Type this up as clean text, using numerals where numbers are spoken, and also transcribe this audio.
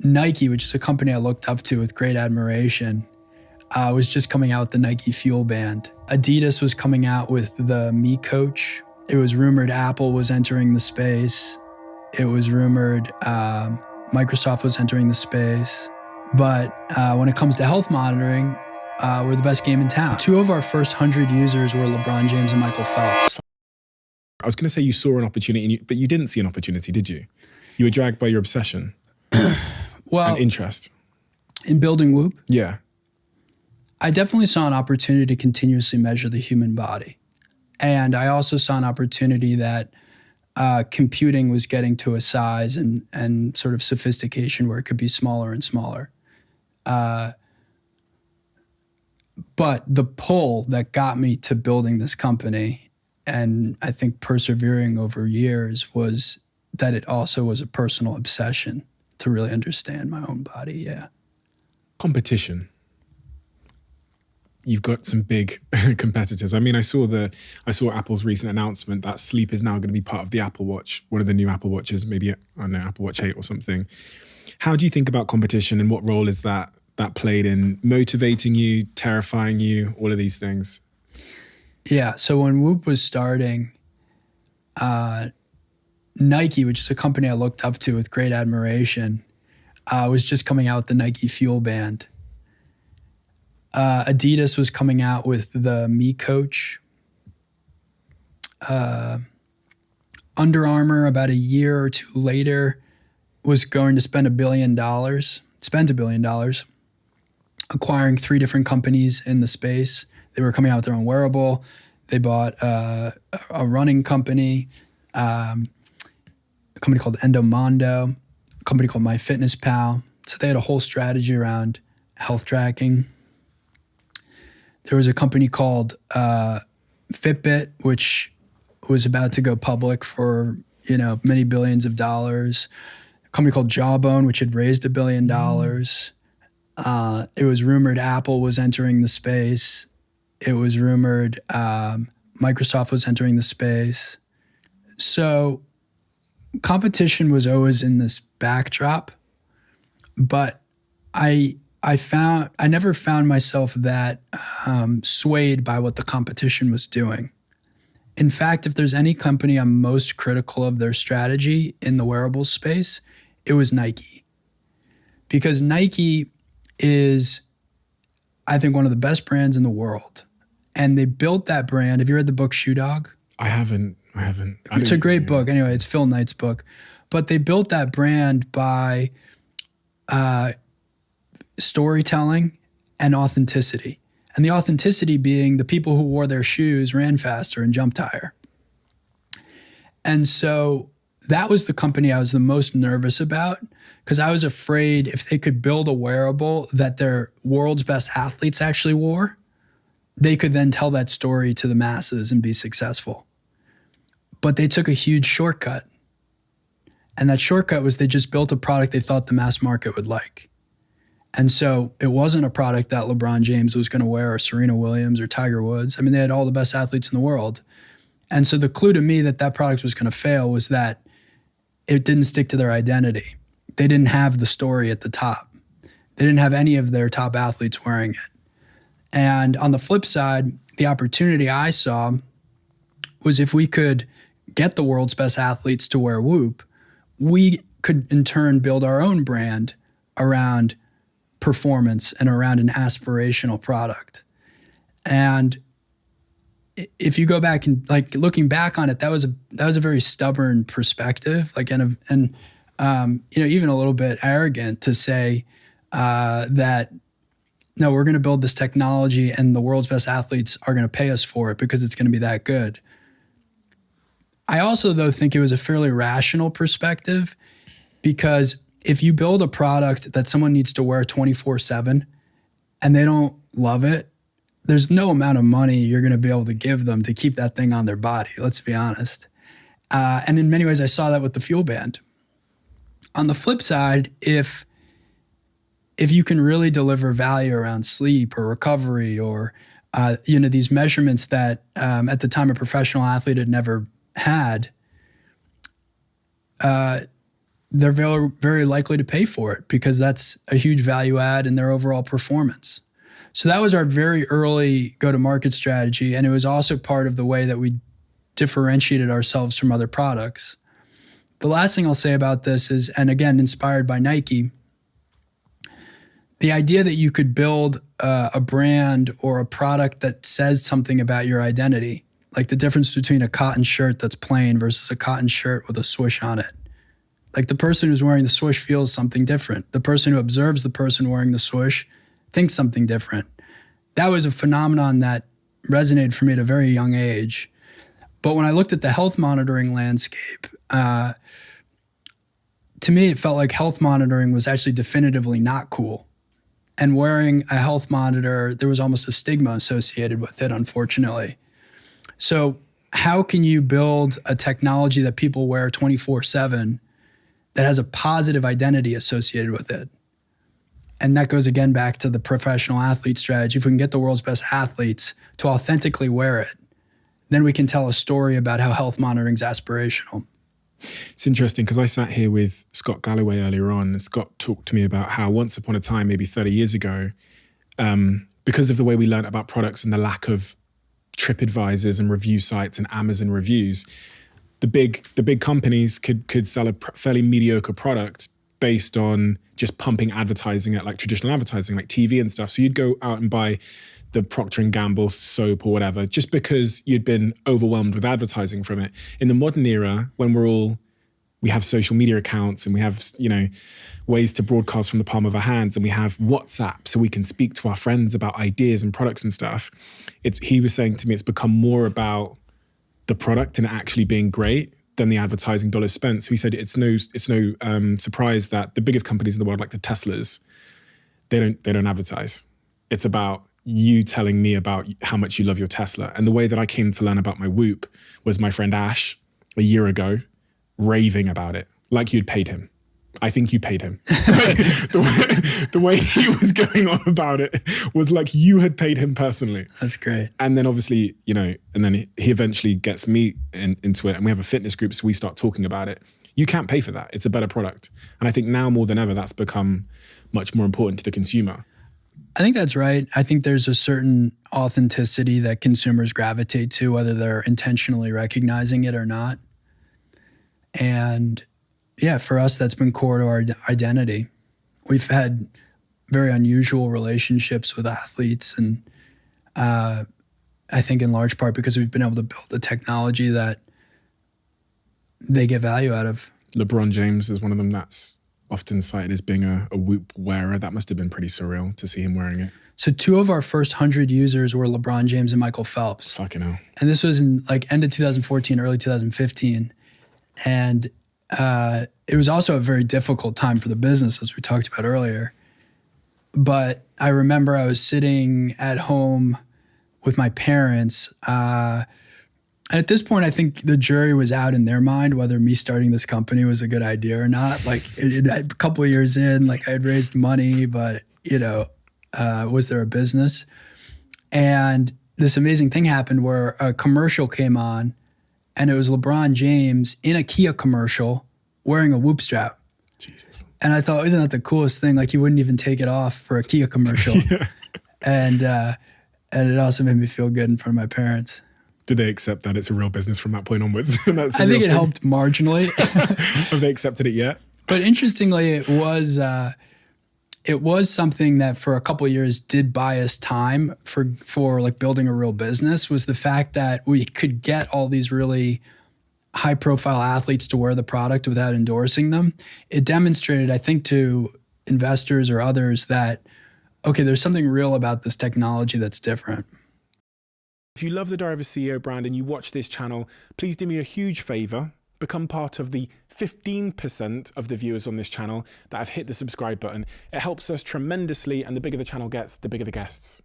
Nike, which is a company I looked up to with great admiration, was just coming out with the Nike Fuel Band. Adidas was coming out with the Me Coach. It was rumored Apple was entering the space. It was rumored Microsoft was entering the space. But when it comes to health monitoring, we're the best game in town. 2 of our first 100 users were LeBron James and Michael Phelps. I was going to say you saw an opportunity, but you didn't see an opportunity, did you? You were dragged by your obsession and interest. In building Whoop? Yeah. I definitely saw an opportunity to continuously measure the human body. And I also saw an opportunity that computing was getting to a size and sort of sophistication where it could be smaller and smaller. But the pull that got me to building this company, and I think persevering over years, was that it also was a personal obsession to really understand my own body, yeah. Competition. You've got some big competitors. I mean, I saw Apple's recent announcement that sleep is now going to be part of the Apple Watch, one of the new Apple Watches, maybe, I don't know, Apple Watch 8 or something. How do you think about competition, and what role is that played in motivating you, terrifying you, all of these things? Yeah, so when Whoop was starting, Nike, which is a company I looked up to with great admiration, was just coming out with the Nike Fuel Band. Adidas was coming out with the Me Coach. Under Armour, about a year or two later, was going to spend $1 billion, acquiring 3 different companies in the space. They were coming out with their own wearable. They bought a running company, a company called Endomondo, a company called MyFitnessPal. So they had a whole strategy around health tracking. There was a company called Fitbit, which was about to go public for, many billions of dollars. A company called Jawbone, which had raised $1 billion. It was rumored Apple was entering the space. It was rumored Microsoft was entering the space. So competition was always in this backdrop, but I never found myself that swayed by what the competition was doing. In fact, if there's any company I'm most critical of their strategy in the wearables space, it was Nike. Because Nike is, I think, one of the best brands in the world. And they built that brand. Have you read the book Shoe Dog? I haven't. It's a great book. Anyway, it's Phil Knight's book. But they built that brand by storytelling and authenticity. And the authenticity being the people who wore their shoes ran faster and jumped higher. And so that was the company I was the most nervous about, because I was afraid if they could build a wearable that their world's best athletes actually wore, they could then tell that story to the masses and be successful. But they took a huge shortcut. And that shortcut was they just built a product they thought the mass market would like. And so it wasn't a product that LeBron James was going to wear, or Serena Williams or Tiger Woods. I mean, they had all the best athletes in the world. And so the clue to me that that product was going to fail was that it didn't stick to their identity. They didn't have the story at the top. They didn't have any of their top athletes wearing it. And on the flip side, the opportunity I saw was if we could get the world's best athletes to wear Whoop, we could in turn build our own brand around performance and around an aspirational product. And if you go back and looking back on it, that was a very stubborn perspective, even a little bit arrogant to say that no, we're going to build this technology and the world's best athletes are going to pay us for it because it's going to be that good. I also, though, think it was a fairly rational perspective, because if you build a product that someone needs to wear 24/7 and they don't love it, there's no amount of money you're going to be able to give them to keep that thing on their body, let's be honest. And in many ways, I saw that with the Fuel Band. On the flip side, if you can really deliver value around sleep or recovery or these measurements that at the time a professional athlete had never had, they're very, very likely to pay for it because that's a huge value add in their overall performance. So that was our very early go-to-market strategy, and it was also part of the way that we differentiated ourselves from other products. The last thing I'll say about this is, and again, inspired by Nike, the idea that you could build a brand or a product that says something about your identity, like the difference between a cotton shirt that's plain versus a cotton shirt with a swoosh on it. Like the person who's wearing the swoosh feels something different. The person who observes the person wearing the swoosh thinks something different. That was a phenomenon that resonated for me at a very young age. But when I looked at the health monitoring landscape, to me, it felt like health monitoring was actually definitively not cool. And wearing a health monitor, there was almost a stigma associated with it, unfortunately. So how can you build a technology that people wear 24/7 that has a positive identity associated with it? And that goes again back to the professional athlete strategy. If we can get the world's best athletes to authentically wear it, then we can tell a story about how health monitoring is aspirational. It's interesting because I sat here with Scott Galloway earlier on, and Scott talked to me about how once upon a time, maybe 30 years ago, because of the way we learned about products and the lack of TripAdvisors and review sites and Amazon reviews, the big companies could sell a fairly mediocre product based on just pumping advertising at like traditional advertising, like TV and stuff. So you'd go out and buy the Procter & Gamble soap or whatever, just because you'd been overwhelmed with advertising from it. In the modern era, when we have social media accounts and we have, ways to broadcast from the palm of our hands, and we have WhatsApp so we can speak to our friends about ideas and products and stuff. He was saying to me, it's become more about the product and actually being great than the advertising dollars spent. So he said it's no surprise that the biggest companies in the world, like the Teslas, they don't advertise. It's about you telling me about how much you love your Tesla. And the way that I came to learn about my Whoop was my friend Ash a year ago raving about it, like you'd paid him. I think you paid him. Like, the way he was going on about it was like you had paid him personally. That's great. And then obviously, and then he eventually gets me into it, and we have a fitness group, so we start talking about it. You can't pay for that. It's a better product. And I think now more than ever, that's become much more important to the consumer. I think that's right. I think there's a certain authenticity that consumers gravitate to, whether they're intentionally recognizing it or not. And yeah, for us, that's been core to our identity. We've had very unusual relationships with athletes, and I think in large part because we've been able to build a technology that they get value out of. LeBron James is one of them that's often cited as being a Whoop wearer. That must have been pretty surreal to see him wearing it. So 2 of our first 100 users were LeBron James and Michael Phelps. Fucking hell. And this was in like end of 2014, early 2015. And it was also a very difficult time for the business, as we talked about earlier. But I remember I was sitting at home with my parents. And at this point, I think the jury was out in their mind whether me starting this company was a good idea or not. Like a couple of years in, like I had raised money, but was there a business? And this amazing thing happened where a commercial came on, and it was LeBron James in a Kia commercial wearing a Whoop strap. Jesus. And I thought, isn't that the coolest thing? Like he wouldn't even take it off for a Kia commercial. Yeah. And it also made me feel good in front of my parents. Did they accept that it's a real business from that point onwards? I think it helped marginally. Have they accepted it yet? But interestingly, it was something that for a couple of years did buy us time for like building a real business, was the fact that we could get all these really high profile athletes to wear the product without endorsing them. It demonstrated, I think, to investors or others that, okay, there's something real about this technology that's different. If you love the Diary of a CEO brand and you watch this channel, please do me a huge favor. Become part of the 15% of the viewers on this channel that have hit the subscribe button. It helps us tremendously, and the bigger the channel gets, the bigger the guests.